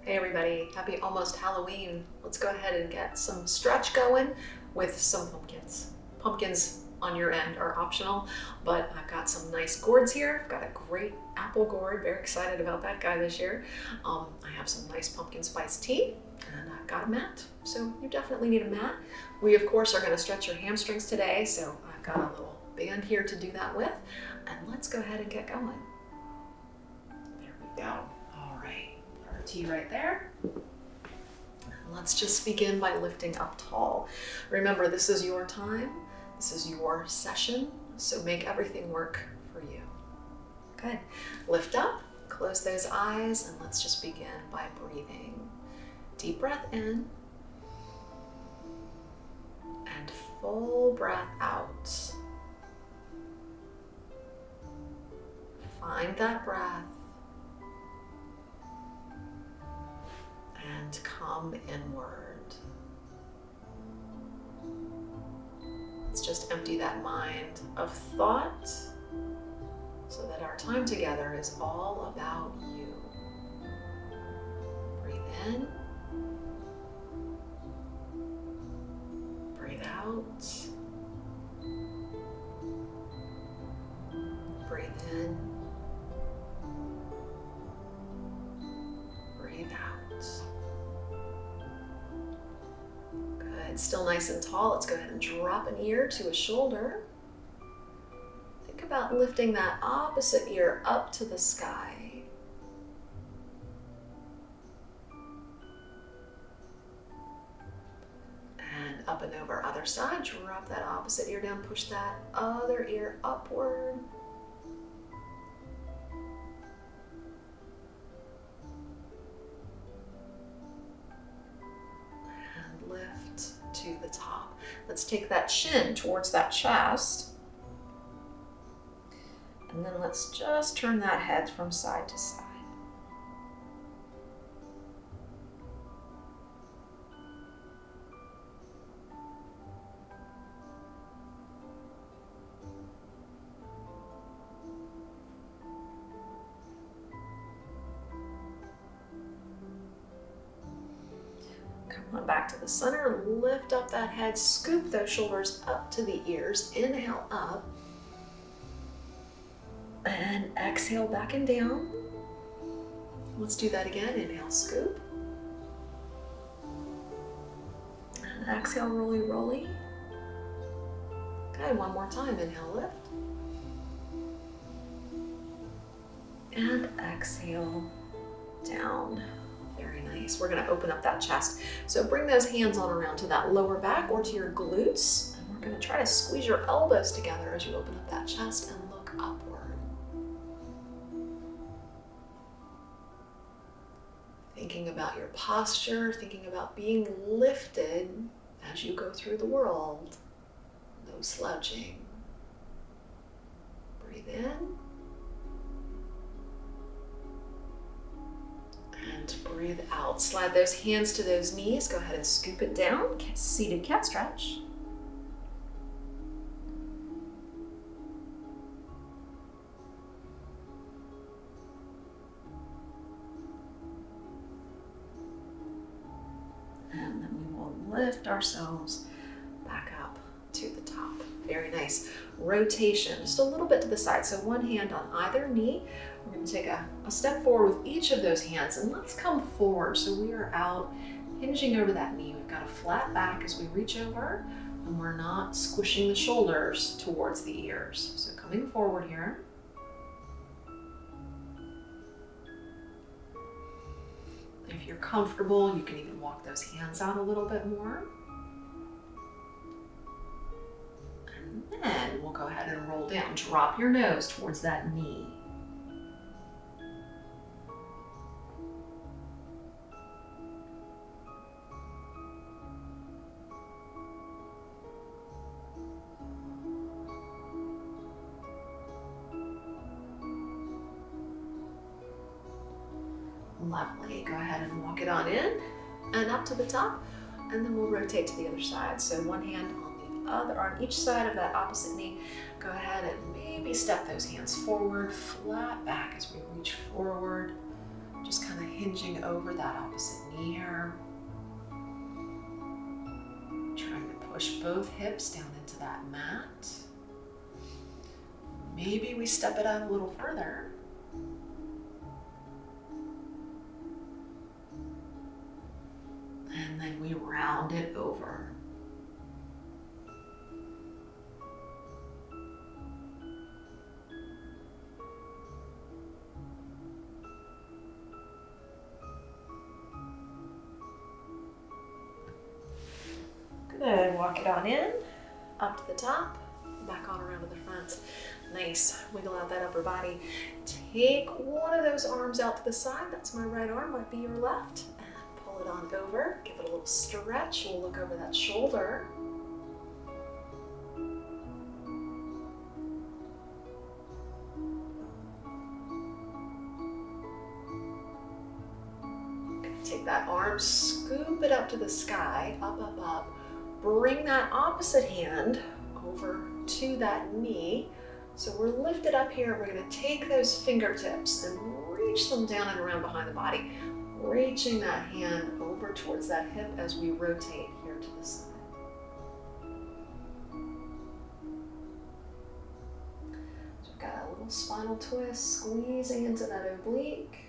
Hey everybody, happy almost Halloween. Let's go ahead and get some stretch going with some pumpkins. Pumpkins on your end are optional, but I've got some nice gourds here. I've got a great apple gourd, very excited about that guy this year. I have some nice pumpkin spice tea, and I've got a mat, so you definitely need a mat. We of course are gonna stretch your hamstrings today, so I've got a little band here to do that with, and let's go ahead and get going. There we go. Tea right there. Let's just begin by lifting up tall. Remember, this is your time. This is your session, so make everything work for you. Good. Lift up, close those eyes, and let's just begin by breathing. Deep breath in and full breath out. Find that breath. And come inward. Let's just empty that mind of thought so that our time together is all about you. Breathe in. Breathe out. Breathe in. Breathe out. Still nice and tall. Let's go ahead and drop an ear to a shoulder. Think about lifting that opposite ear up to the sky. And up and over other side. Drop that opposite ear down. Push that other ear upward. To the top. Let's take that chin towards that chest. And then let's just turn that head from side to side. Come on back to the center, lift up that head, scoop those shoulders up to the ears, inhale up, and exhale back and down. Let's do that again, inhale, scoop, and exhale, roly, roly. Okay, one more time, inhale, lift, and exhale, down. Very nice. We're going to open up that chest. So bring those hands on around to that lower back or to your glutes. And we're going to try to squeeze your elbows together as you open up that chest and look upward. Thinking about your posture, thinking about being lifted as you go through the world. No slouching. Breathe in. And breathe out. Slide those hands to those knees. Go ahead and scoop it down. Seated cat stretch. And then we will lift ourselves back up to the top. Very nice. Rotation, just a little bit to the side. So one hand on either knee. We're going to take a step forward with each of those hands, and let's come forward. So we are out hinging over that knee. We've got a flat back as we reach over, and we're not squishing the shoulders towards the ears. So coming forward here. If you're comfortable, you can even walk those hands out a little bit more. And then we'll go ahead and roll down. Drop your nose towards that knee. Lovely. Go ahead and walk it on in and up to the top, and then we'll rotate to the other side. So one hand on the other, on each side of that opposite knee. Go ahead and maybe step those hands forward, flat back as we reach forward. Just kind of hinging over that opposite knee here. Trying to push both hips down into that mat. Maybe we step it out a little further. And then we round it over. Good, walk it on in, up to the top, back on around to the front. Nice, wiggle out that upper body. Take one of those arms out to the side, that's my right arm, might be your left. And pull it on over, give it a little stretch. We'll look over that shoulder. Take that arm, scoop it up to the sky, up, up, up. Bring that opposite hand over to that knee. So we're lifted up here. We're going to take those fingertips and reach them down and around behind the body, reaching that hand over towards that hip as we rotate here to the side. So we've got a little spinal twist, squeezing into that oblique.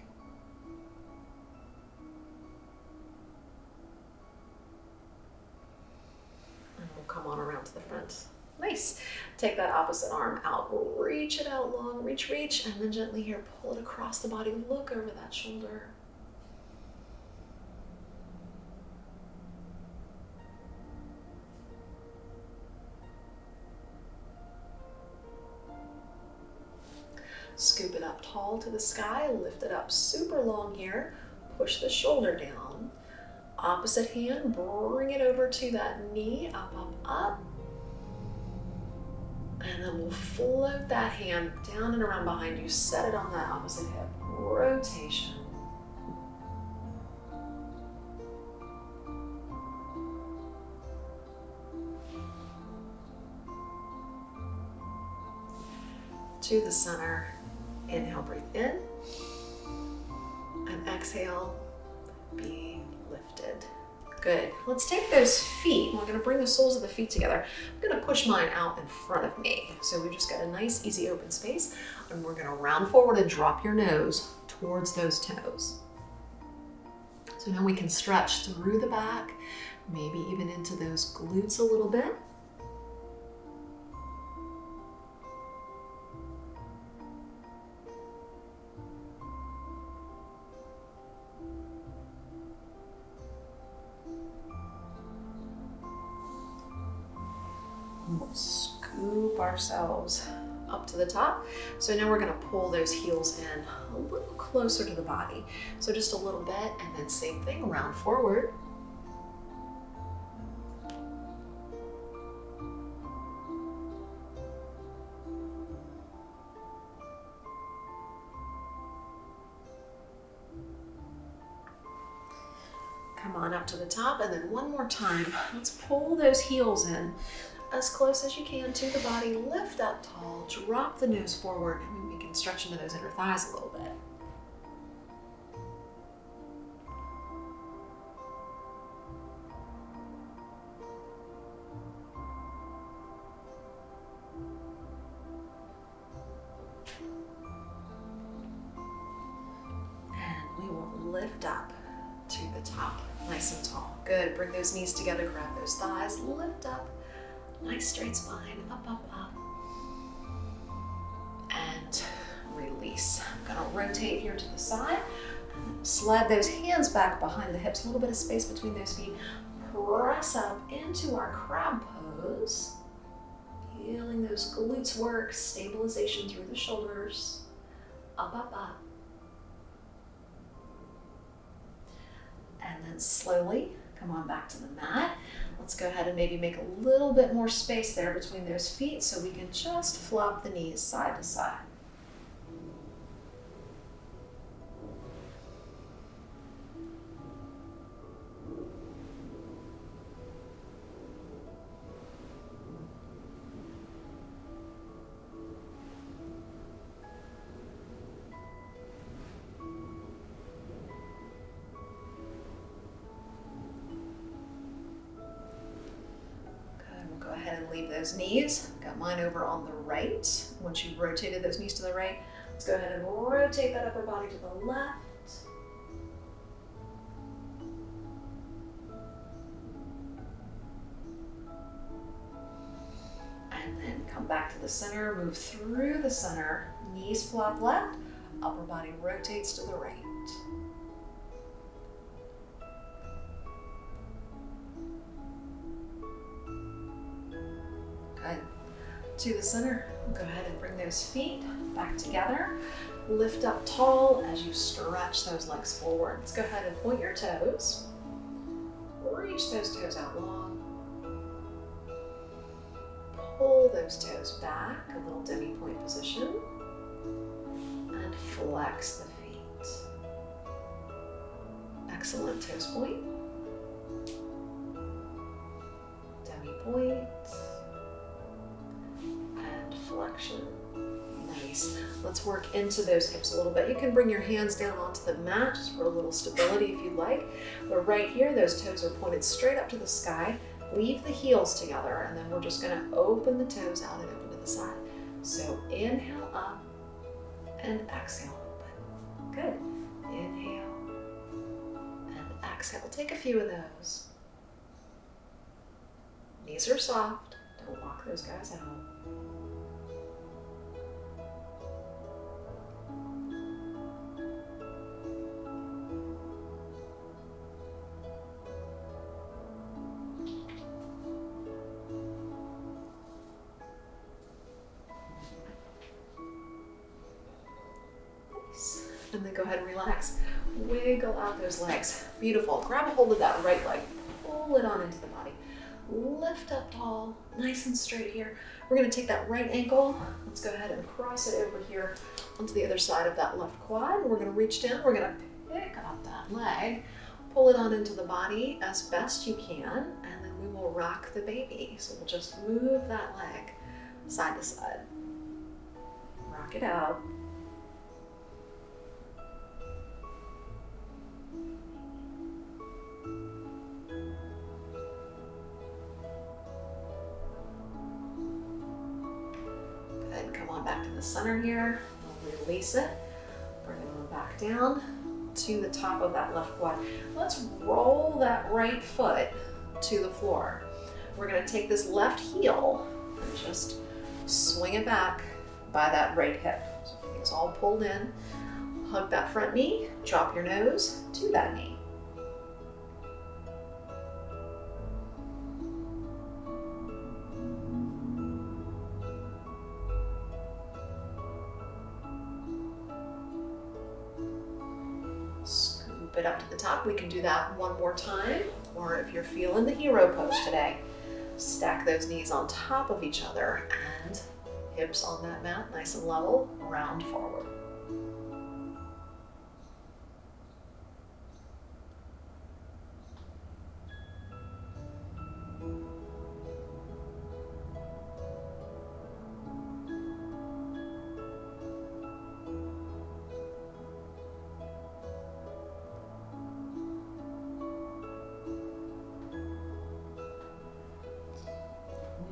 Come on around to the front. Nice. Take that opposite arm out, reach it out long, reach, reach, and then gently here, pull it across the body, look over that shoulder. Scoop it up tall to the sky, lift it up super long here, push the shoulder down. Opposite hand, bring it over to that knee, up, up, up. And then we'll float that hand down and around behind you, set it on that opposite hip, rotation. To the center, inhale, breathe in, and exhale, be lifted. Good. Let's take those feet, and we're going to bring the soles of the feet together. I'm going to push mine out in front of me. So we've just got a nice, easy open space, and we're going to round forward and drop your nose towards those toes. So now we can stretch through the back, maybe even into those glutes a little bit. We'll scoop ourselves up to the top. So now we're going to pull those heels in a little closer to the body. So just a little bit, and then same thing, round forward. Come on up to the top, and then one more time. Let's pull those heels in as close as you can to the body. Lift up tall, drop the nose forward, and we can stretch into those inner thighs a little bit. And we will lift up to the top, nice and tall. Good, bring those knees together, grab those thighs, lift up. Nice straight spine, up, up, up. And release. I'm gonna rotate here to the side. Slide those hands back behind the hips, a little bit of space between those feet. Press up into our crab pose. Feeling those glutes work, stabilization through the shoulders. Up, up, up. And then slowly come on back to the mat. Let's go ahead and maybe make a little bit more space there between those feet so we can just flop the knees side to side. leave those knees. Got mine over on the right. Once you've rotated those knees to the right, let's go ahead and rotate that upper body to the left. And then come back to the center, move through the center, knees flop left, upper body rotates to the right. Good. To the center, go ahead and bring those feet back together. Lift up tall as you stretch those legs forward. Let's go ahead and point your toes. Reach those toes out long. Pull those toes back, a little demi-point position. And flex the feet. Excellent, toes point. Demi-point. And flexion. Nice. Let's work into those hips a little bit. You can bring your hands down onto the mat just for a little stability if you'd like. But right here, those toes are pointed straight up to the sky. Leave the heels together, and then we're just gonna open the toes out and open to the side. So inhale up and exhale open. Good. Inhale and exhale. Take a few of those. Knees are soft. Don't lock those guys out. And then go ahead and relax. Wiggle out those legs. Beautiful. Grab a hold of that right leg. Pull it on into the body. Lift up tall, nice and straight here. We're going to take that right ankle. Let's go ahead and cross it over here onto the other side of that left quad. We're going to reach down. We're going to pick up that leg. Pull it on into the body as best you can. And then we will rock the baby. So we'll just move that leg side to side. Rock it out. Come on back to the center here. We'll release it. Bring it on back down to the top of that left quad. Let's roll that right foot to the floor. We're going to take this left heel and just swing it back by that right hip. So everything's all pulled in. Hug that front knee. Drop your nose to that knee. It up to the top. We can do that one more time, or if you're feeling the hero pose today, stack those knees on top of each other and hips on that mat, nice and level, round forward.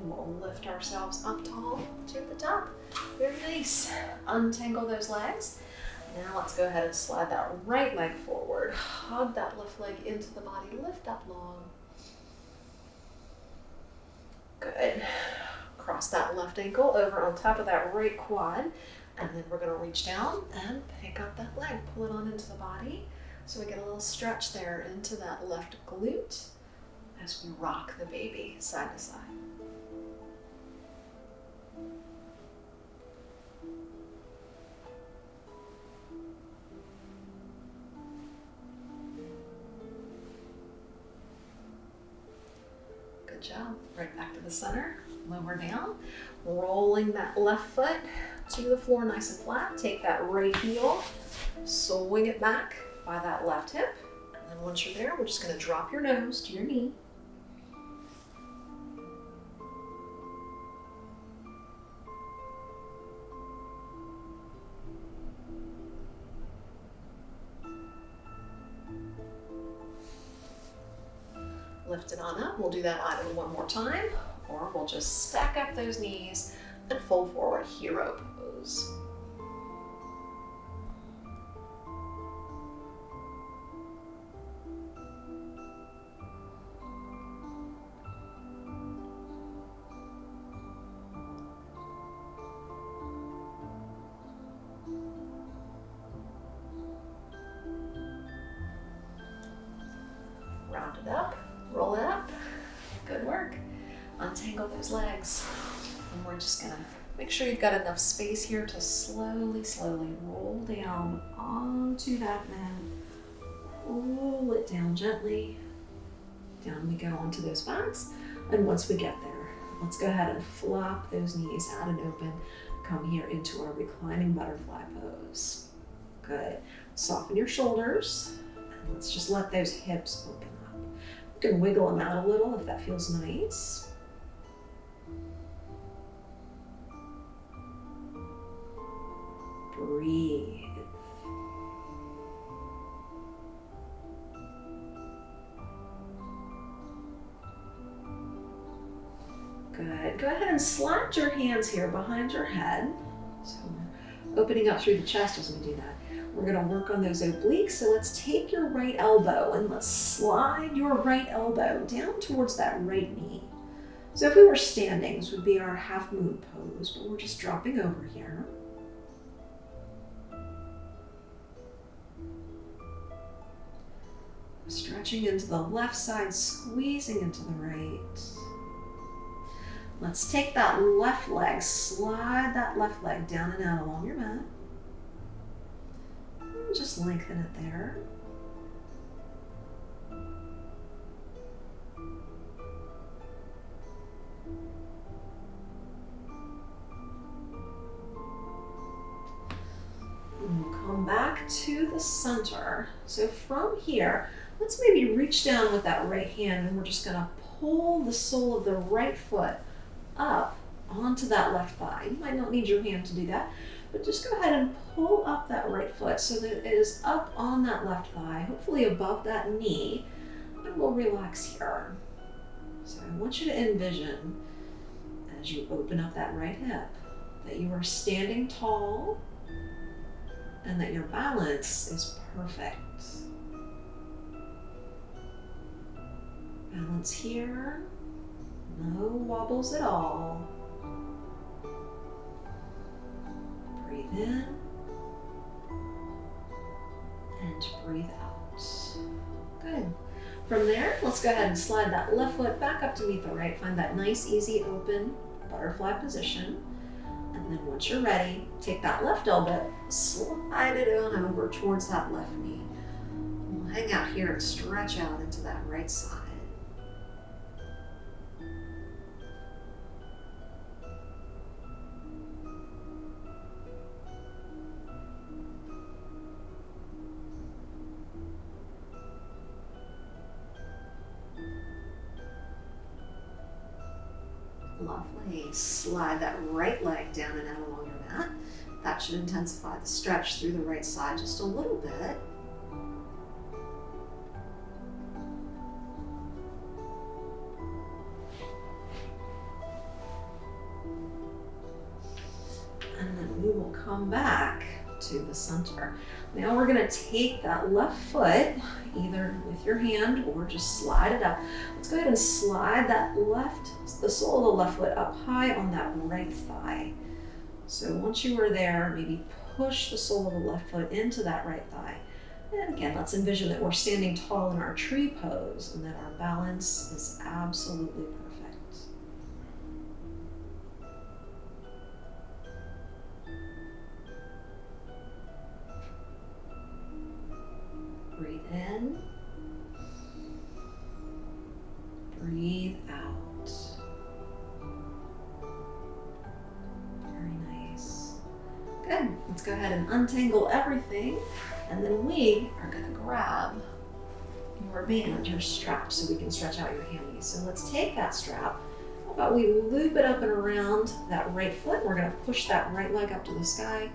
We'll lift ourselves up tall to the top. Very nice. Untangle those legs. Now let's go ahead and slide that right leg forward. Hug that left leg into the body. Lift up long. Good. Cross that left ankle over on top of that right quad. And then we're going to reach down and pick up that leg. Pull it on into the body. So we get a little stretch there into that left glute as we rock the baby side to side. Good job. Right back to the center. Lower down. Rolling that left foot to the floor nice and flat. Take that right heel. Swing it back by that left hip. And then once you're there, we're just going to drop your nose to your knee. Lift it on up. We'll do that either one more time or we'll just stack up those knees and fold forward, hero pose. Round it up, roll it up. Good work. Untangle those legs. And we're just gonna make sure you've got enough space here to slowly, slowly roll down onto that mat. Pull it down gently. Down we go onto those backs. And once we get there, let's go ahead and flop those knees out and open. Come here into our reclining butterfly pose. Good. Soften your shoulders. And let's just let those hips open up. You can wiggle them out a little if that feels nice. Breathe. Good. Go ahead and slide your hands here behind your head. So we're opening up through the chest as we do that. We're going to work on those obliques. So let's take your right elbow and let's slide your right elbow down towards that right knee. So if we were standing, this would be our half moon pose, but we're just dropping over here. Stretching into the left side, squeezing into the right. Let's take that left leg, slide that left leg down and out along your mat. And just lengthen it there. And we'll come back to the center. So from here, let's maybe reach down with that right hand and we're just going to pull the sole of the right foot up onto that left thigh. You might not need your hand to do that, but just go ahead and pull up that right foot so that it is up on that left thigh, hopefully above that knee, and we'll relax here. So I want you to envision as you open up that right hip that you are standing tall and that your balance is perfect. Balance here. No wobbles at all. Breathe in and breathe out. Good. From there, let's go ahead and slide that left foot back up to meet the right. Find that nice, easy, open butterfly position. And then once you're ready, take that left elbow, slide it on over towards that left knee. We'll hang out here and stretch out into that right side. Lovely. Slide that right leg down and out along your mat. That should intensify the stretch through the right side just a little bit. And then we will come back to the center. Now we're going to take that left foot, either with your hand or just slide it up. Let's go ahead and slide the sole of the left foot up high on that right thigh. So once you are there, maybe push the sole of the left foot into that right thigh. And again, let's envision that we're standing tall in our tree pose and that our balance is absolutely perfect. Breathe in, breathe out. Very nice. Good. Let's go ahead and untangle everything, and then we are going to grab your band, your strap, so we can stretch out your handies. So let's take that strap. How about we loop it up and around that right foot? We're going to push that right leg up to the sky,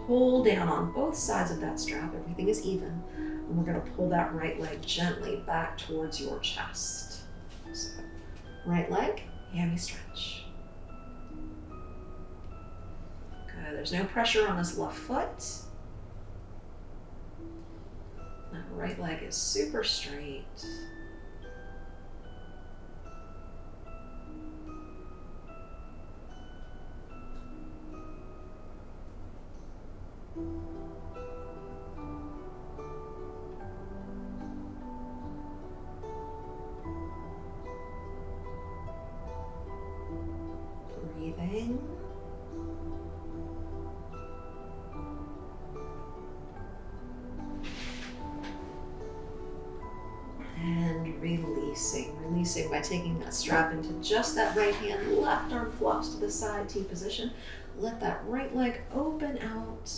pull down on both sides of that strap. Everything is even. And we're going to pull that right leg gently back towards your chest. So, right leg hammy stretch. Good, there's no pressure on this left foot. That right leg is super straight. Breathing. And releasing by taking that strap into just that right hand. Left arm flops to the side, T position. Let that right leg open out.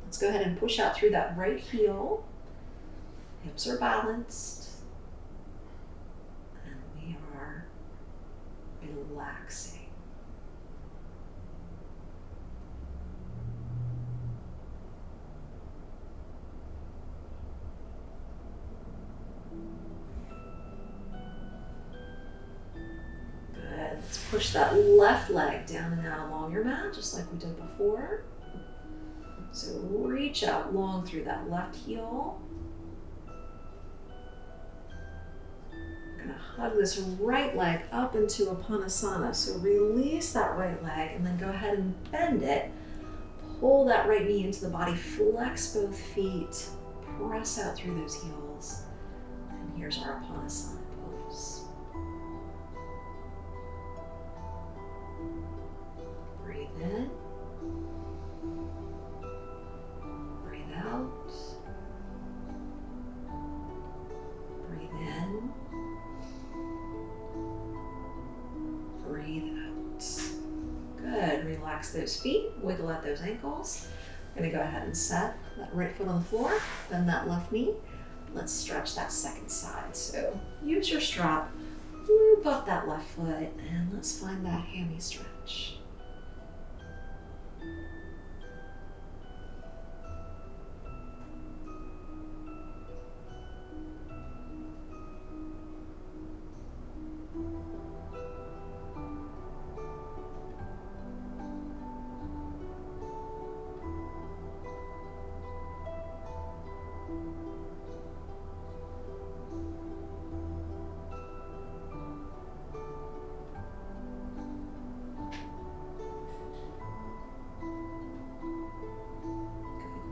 Let's go ahead and push out through that right heel. Hips are balanced. And we are relaxing. Good. Let's push that left leg down and out along your mat, just like we did before. So reach out long through that left heel. I'm gonna hug this right leg up into a Panasana. So release that right leg and then go ahead and bend it. Pull that right knee into the body, flex both feet, press out through those heels. And here's our Panasana pose. Breathe in. Breathe out. Breathe in. Breathe out. Good. Relax those feet. Wiggle at those ankles. I'm going to go ahead and set that right foot on the floor, bend that left knee. Let's stretch that second side. So use your strap, loop up that left foot, and let's find that hammy stretch.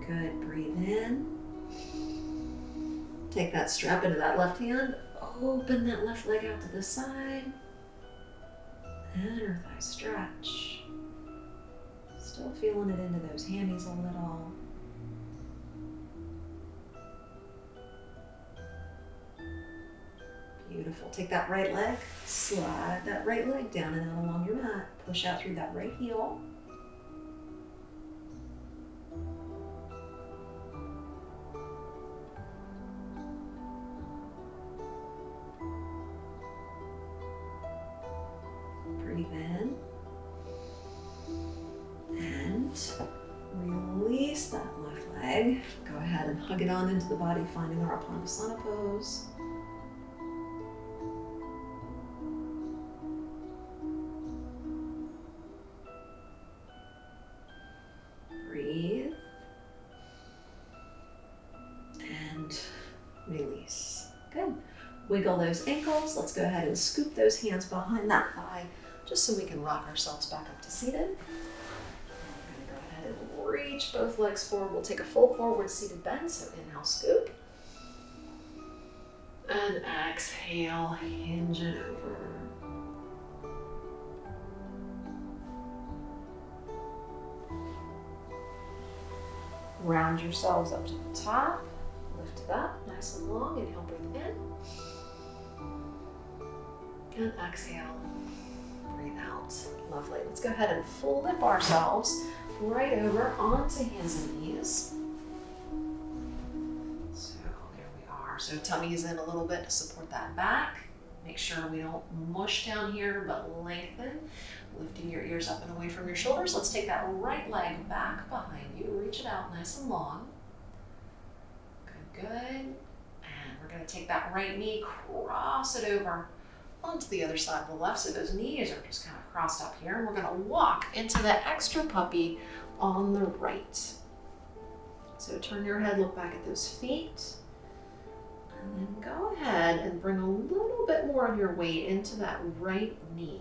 Good, breathe in. Take that strap into that left hand, open that left leg out to the side. Inner thigh stretch. Still feeling it into those hammies a little. Beautiful. Take that right leg, slide that right leg down and out along your mat. Push out through that right heel. Breathe in. And release that left leg. Go ahead and hug it on into the body, finding our Panasana pose. Breathe. And release. Good. Wiggle those ankles. Let's go ahead and scoop those hands behind that thigh, just so we can rock ourselves back up to seated. We're going to go ahead and reach both legs forward. We'll take a full forward seated bend, so inhale, scoop. And exhale, hinge it over. Round yourselves up to the top. Lift it up, nice and long. Inhale, breathe in. And exhale, breathe out. Lovely. Let's go ahead and flip ourselves right over onto hands and knees. So there we are. So tummy's in a little bit to support that back. Make sure we don't mush down here, but lengthen. Lifting your ears up and away from your shoulders. Let's take that right leg back behind you. Reach it out nice and long. Good, good. And we're going to take that right knee, cross it over. onto the other side of the left. So those knees are just kind of crossed up here. And we're gonna walk into the extra puppy on the right. So turn your head, look back at those feet. And then go ahead and bring a little bit more of your weight into that right knee.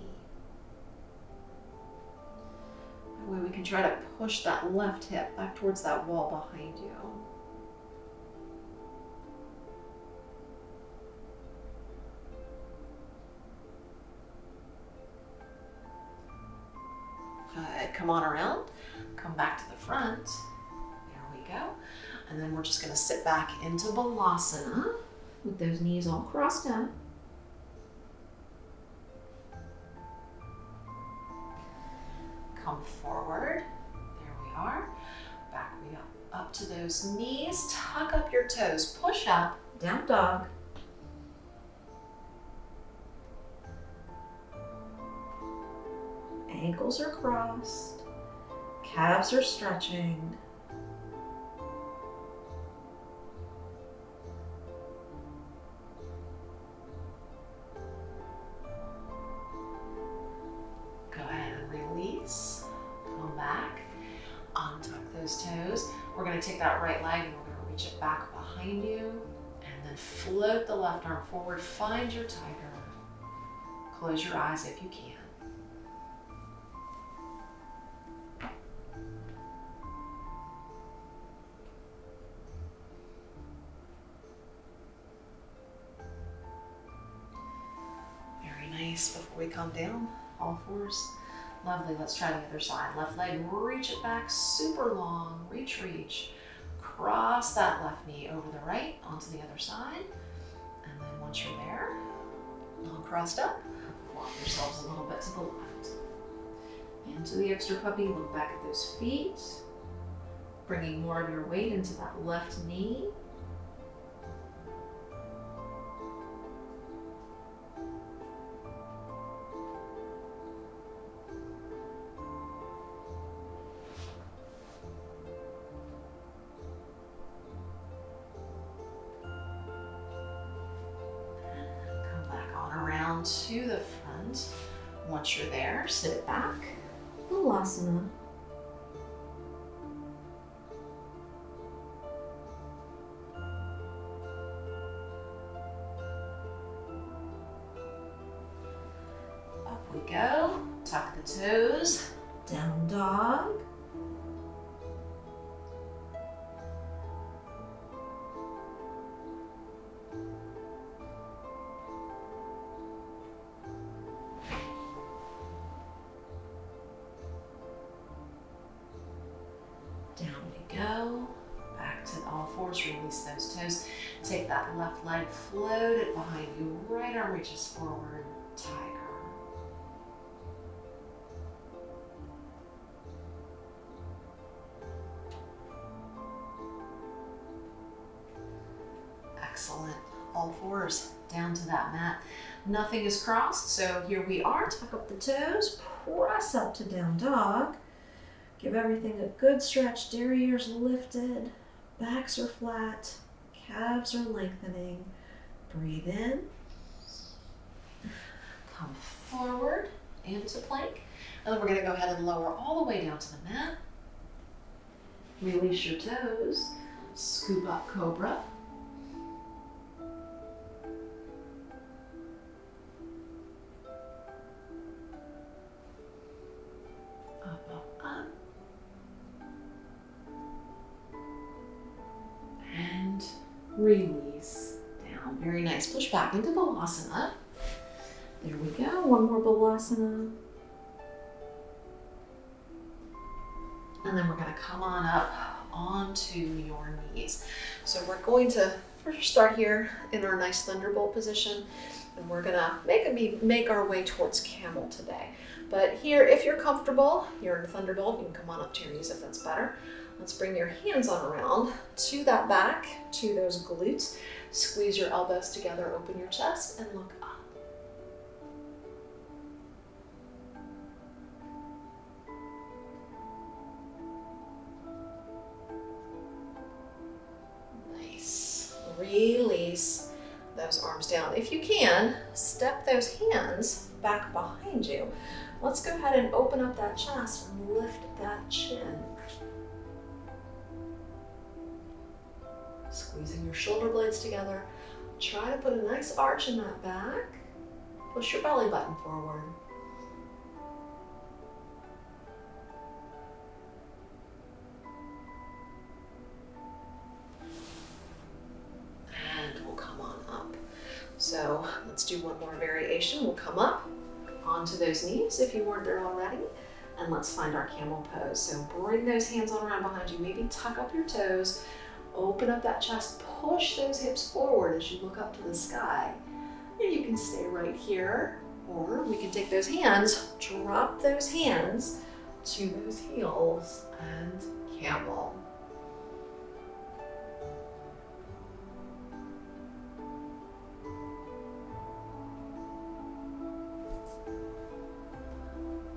That way we can try to push that left hip back towards that wall behind you. Good, come on around, come back to the front. There we go. And then we're just gonna sit back into Balasana with those knees all crossed up. Come forward, there we are. Back we up to those knees, tuck up your toes, push up, down dog. Ankles are crossed, calves are stretching. Go ahead and release, come back, untuck those toes. We're gonna take that right leg and we're gonna reach it back behind you and then float the left arm forward, find your tiger. Close your eyes if you can. Before we come down, all fours. Lovely, let's try the other side. Left leg, reach it back super long, reach, reach. Cross that left knee over the right onto the other side. And then once you're there, all crossed up, walk yourselves a little bit to the left. Into the extra puppy, look back at those feet. Bringing more of your weight into that left knee. To the front. Once you're there, sit it back. Balasana. Up we go. Tuck the toes. Down dog. Down we go, back to all fours, release those toes. Take that left leg, float it behind you, right arm reaches forward, tiger. Excellent, all fours down to that mat. Nothing is crossed, so here we are, tuck up the toes, press up to down dog. Give everything a good stretch, derrieres lifted, backs are flat, calves are lengthening. Breathe in. Come forward into plank. And then we're gonna go ahead and lower all the way down to the mat. Release your toes, scoop up cobra. Up, up, up. And release down. Very nice. Push back into Balasana. There we go. One more Balasana. And then we're going to come on up onto your knees. So we're going to first start here in our nice thunderbolt position. And we're going to make our way towards camel today. But here, if you're comfortable, you're in thunderbolt, you can come on up to your knees if that's better. Let's bring your hands on around to that back, to those glutes. Squeeze your elbows together, open your chest, and look up. Nice. Release those arms arms down. If you can, step those hands back behind you. Let's go ahead and open up that chest and lift that chin. Squeezing your shoulder blades together. Try to put a nice arch in that back. Push your belly button forward. And we'll come on up. So let's do one more variation. We'll come up onto those knees if you weren't there already. And let's find our camel pose. So bring those hands on around behind you. Maybe tuck up your toes. Open up that chest. Push those hips forward as you look up to the sky. And you can stay right here. Or we can take those hands, drop those hands to those heels and camel.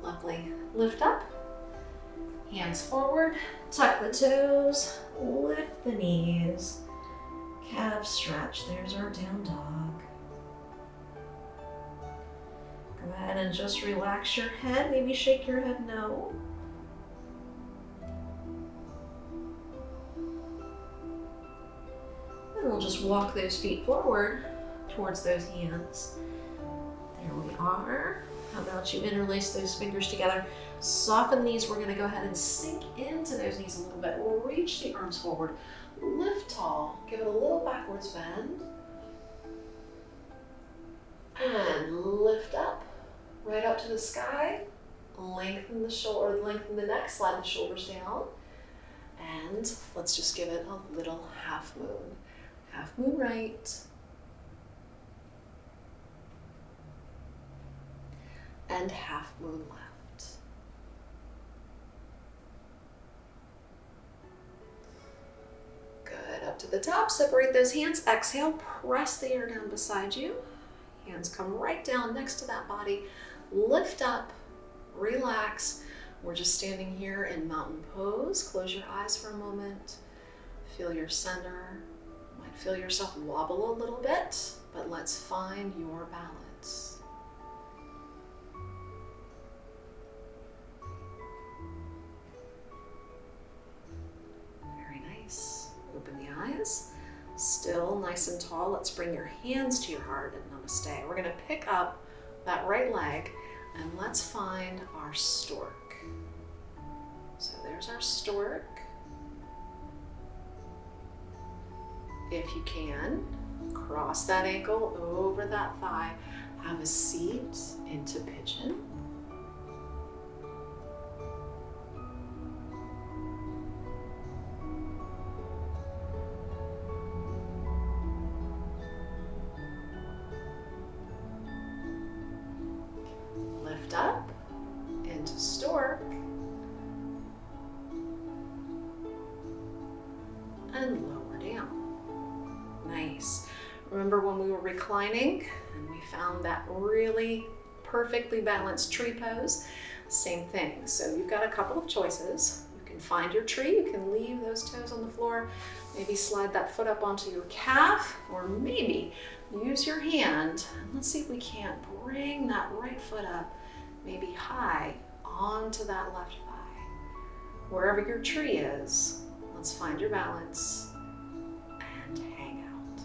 Lovely. Lift up, hands forward, tuck the toes, lift the knees, calf stretch. There's our down dog. Go ahead and just relax your head. Maybe shake your head no. And we'll just walk those feet forward towards those hands. There we are. How about you interlace those fingers together? Soften these. We're going to go ahead and sink into those knees a little bit. We'll reach the arms forward. Lift tall. Give it a little backwards bend. And lift up. Right up to the sky. Lengthen the shoulder, lengthen the neck, slide the shoulders down. And let's just give it a little half moon. Half moon right. And half moon left. Good, up to the top, separate those hands, exhale, press the air down beside you. Hands come right down next to that body, lift up, relax. We're just standing here in mountain pose. Close your eyes for a moment, feel your center. You might feel yourself wobble a little bit, but let's find your balance. Open the eyes, still nice and tall. Let's bring your hands to your heart and namaste. We're going to pick up that right leg and let's find our stork. So there's our stork. If you can, cross that ankle over that thigh. Have a seat into pigeon. Up into stork and lower down. Nice. Remember when we were reclining and we found that really perfectly balanced tree pose? Same thing. So you've got a couple of choices. You can find your tree, you can leave those toes on the floor, maybe slide that foot up onto your calf, or maybe use your hand. Let's see if we can't bring that right foot up maybe high onto that left thigh. Wherever your tree is, let's find your balance and hang out.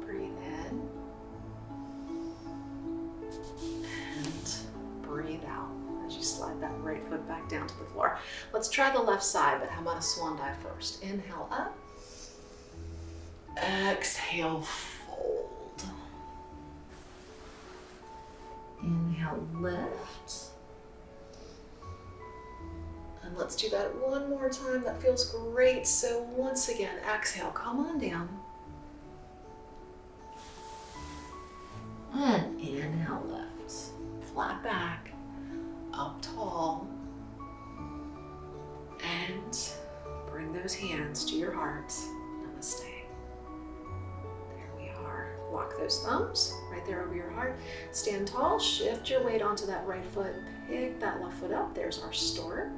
Breathe in. Breathe out as you slide that right foot back down to the floor. Let's try the left side, but how about a swan dive first? Inhale up. Exhale, fold. Inhale, lift. And let's do that one more time. That feels great. So once again, exhale, come on down. And inhale, lift. Flat back, up tall, and bring those hands to your heart. Namaste. Walk those thumbs right there over your heart. Stand tall, shift your weight onto that right foot, pick that left foot up. There's our stork.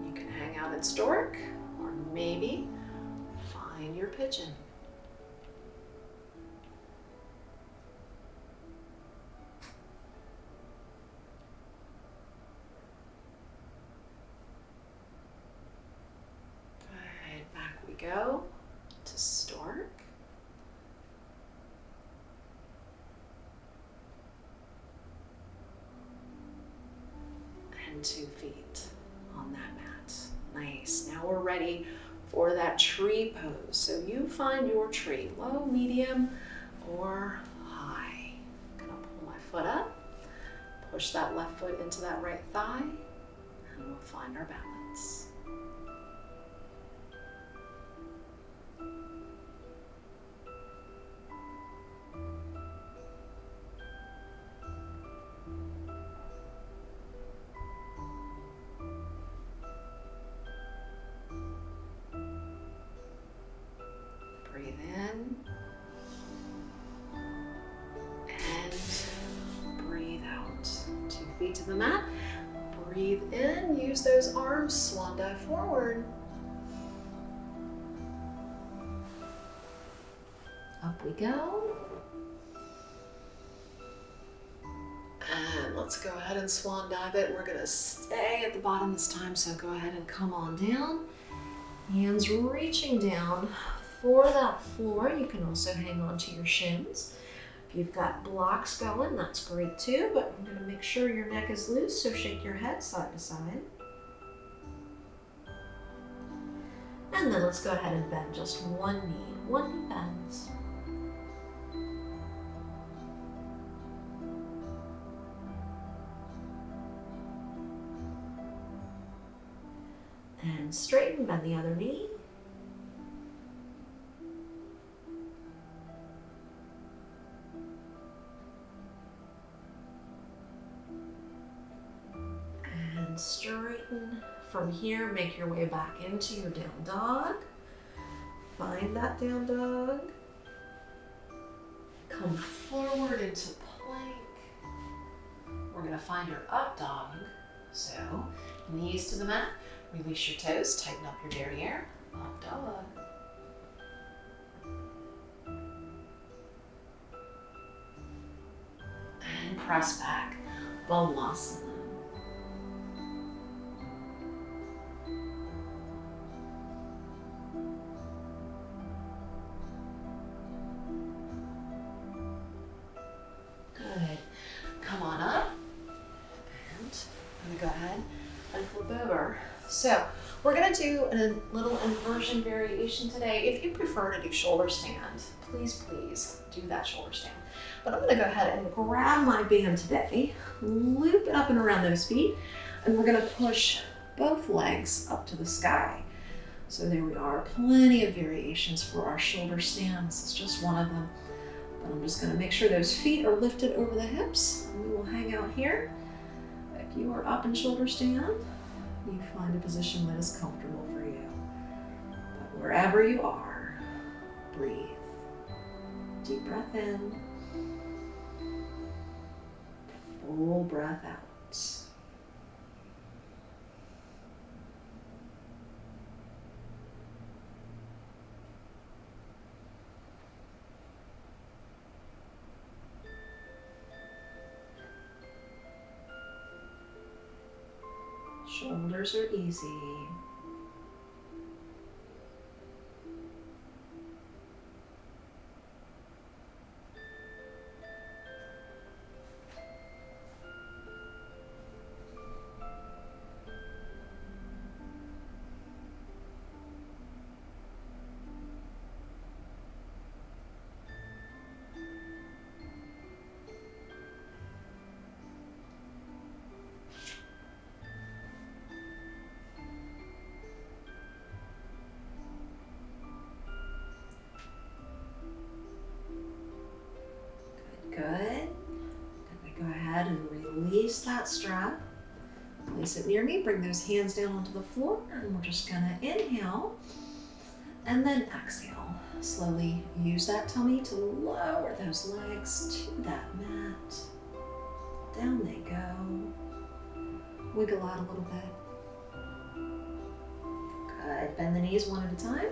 You can hang out in stork, or maybe find your pigeon. Go to stork. And 2 feet on that mat. Nice. Now we're ready for that tree pose. So you find your tree, low, medium, or high. I'm gonna pull my foot up, push that left foot into that right thigh, and we'll find our balance. Breathe in and breathe out. 2 feet to the mat. Breathe in, use those arms, swan dive forward. Up we go. And let's go ahead and swan dive it. We're gonna stay at the bottom this time, so go ahead and come on down. Hands reaching down for that floor. You can also hang on to your shins. If you've got blocks going, that's great too, but I'm gonna make sure your neck is loose, so shake your head side to side. And then let's go ahead and bend just one knee bends. And straighten, bend the other knee. And straighten. From here, make your way back into your down dog. Find that down dog. Come forward into plank. We're gonna find your up dog. So, knees to the mat. Release your toes, tighten up your derriere, up dog. And press back, Balasana. Good. Come on up, and I'm gonna go ahead and flip over. So we're gonna do a little inversion variation today. If you prefer to do shoulder stand, please do that shoulder stand. But I'm gonna go ahead and grab my band today, loop it up and around those feet, and we're gonna push both legs up to the sky. So there we are, plenty of variations for our shoulder stand. This is just one of them. But I'm just gonna make sure those feet are lifted over the hips, and we will hang out here. If you are up in shoulder stand, you find a position that is comfortable for you. But wherever you are, breathe. Deep breath in. Full breath out. Shoulders are easy. Good. Then we go ahead and release that strap. to sit near me. Bring those hands down onto the floor, and we're just gonna inhale and then exhale. Slowly use that tummy to lower those legs to that mat. Down they go. Wiggle out a little bit. Good. Bend the knees one at a time.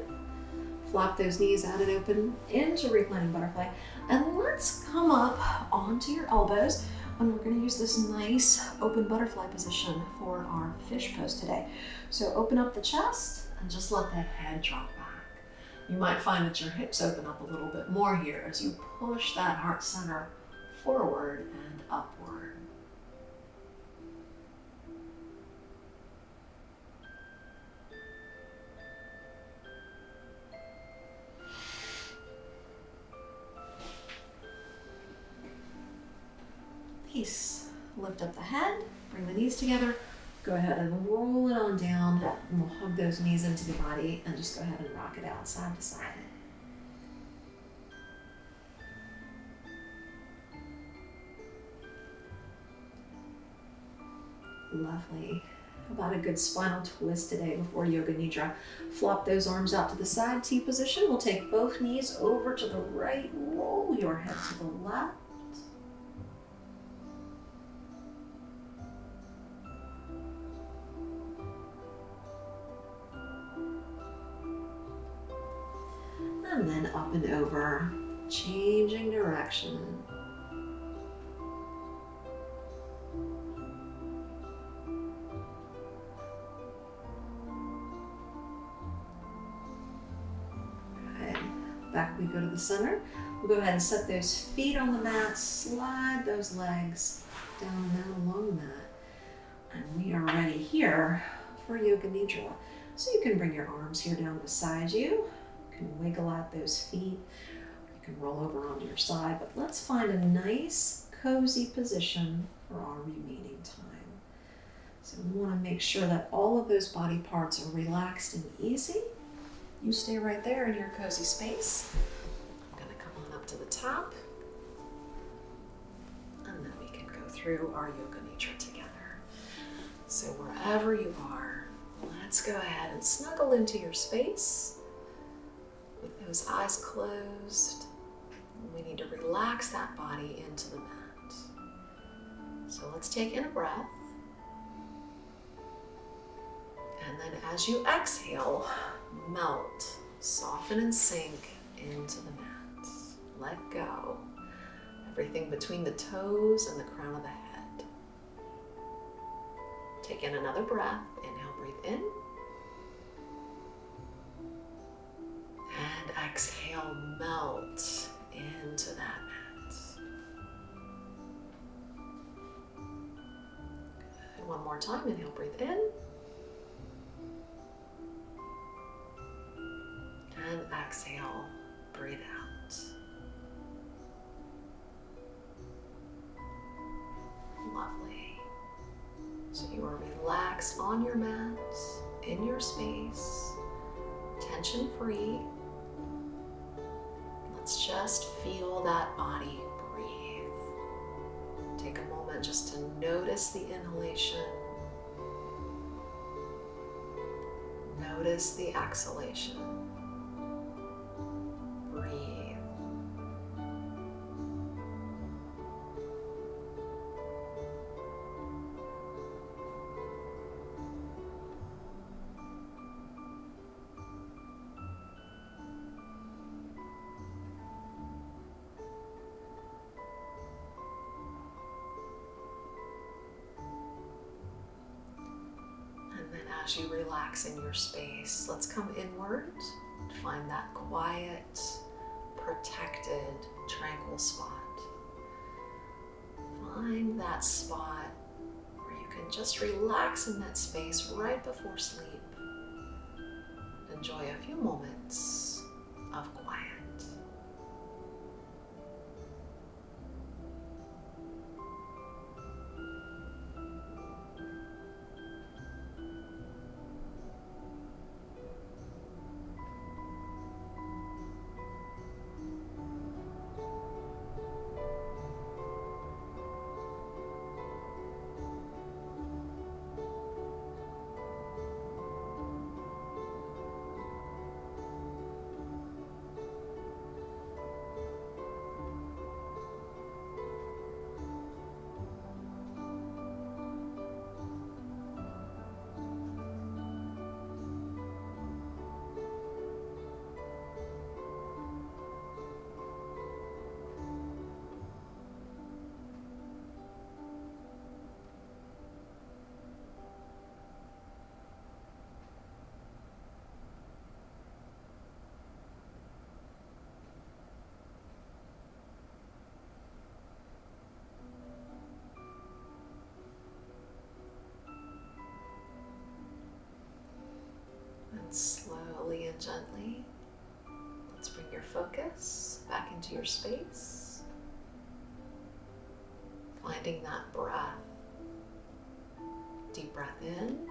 Flop those knees out and open into reclining butterfly. And let's come up onto your elbows. And we're going to use this nice open butterfly position for our fish pose today. So open up the chest and just let the head drop back. You might find that your hips open up a little bit more here as you push that heart center forward and upward. Nice. Lift up the head, bring the knees together. Go ahead and roll it on down, and we'll hug those knees into the body and just go ahead and rock it out side to side. Lovely. How about a good spinal twist today before Yoga Nidra? Flop those arms out to the side, T position. We'll take both knees over to the right, roll your head to the left. And then up and over, changing direction. Good. Back we go to the center. We'll go ahead and set those feet on the mat, slide those legs down and down along the mat. And we are ready here for Yoga Nidra. So you can bring your arms here down beside you. You can wiggle out those feet. You can roll over onto your side, but let's find a nice, cozy position for our remaining time. So we want to make sure that all of those body parts are relaxed and easy. You stay right there in your cozy space. I'm going to come on up to the top, and then we can go through our Yoga Nidra together. So wherever you are, let's go ahead and snuggle into your space. With those eyes closed, we need to relax that body into the mat. So let's take in a breath. And then as you exhale, melt, soften and sink into the mat. Let go. Everything between the toes and the crown of the head. Take in another breath. Inhale, breathe in. And exhale, melt into that mat. Good. One more time, inhale, breathe in. And exhale, breathe out. Lovely. So you are relaxed on your mat, in your space, tension free. Let's just feel that body breathe. Take a moment just to notice the inhalation. Notice the exhalation. Breathe. As you relax in your space, let's come inward to find that quiet, protected, tranquil spot. Find that spot where you can just relax in that space right before sleep. Enjoy a few moments of quiet. Slowly and gently, let's bring your focus back into your space, finding that breath. Deep breath in,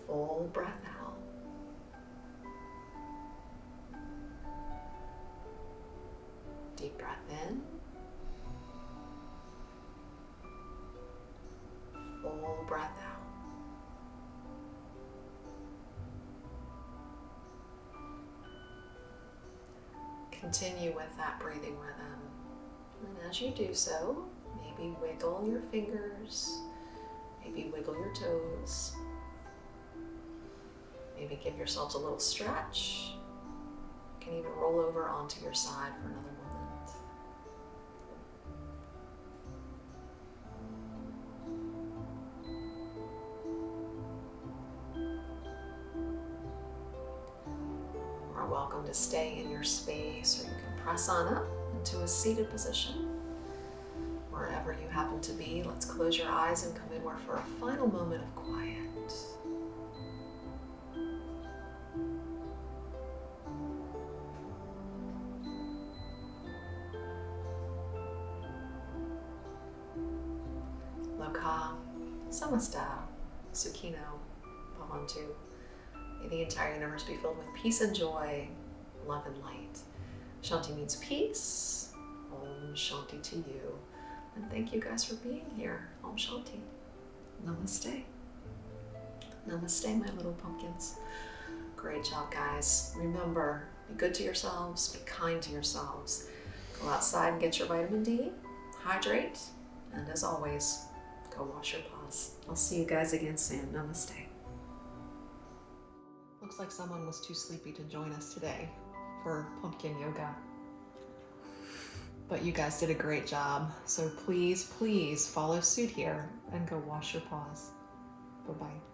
full breath out. Deep breath in, full breath out. Continue with that breathing rhythm. And as you do so, maybe wiggle your fingers, maybe wiggle your toes, maybe give yourselves a little stretch. You can even roll over onto your side for another moment. You are welcome to stay in your space, or you can press on up into a seated position. Wherever you happen to be, let's close your eyes and come inward for a final moment of quiet. Loka, Samasta, Sukhino, Bhavantu. May the entire universe be filled with peace and joy, love and light. Shanti means peace. Om Shanti to you. And thank you guys for being here. Om Shanti. Namaste. Namaste, my little pumpkins. Great job, guys. Remember, be good to yourselves, be kind to yourselves. Go outside and get your vitamin D, hydrate, and as always, go wash your paws. I'll see you guys again soon. Namaste. Looks like someone was too sleepy to join us today for pumpkin yoga. But you guys did a great job. So please, please follow suit here and go wash your paws. Bye-bye.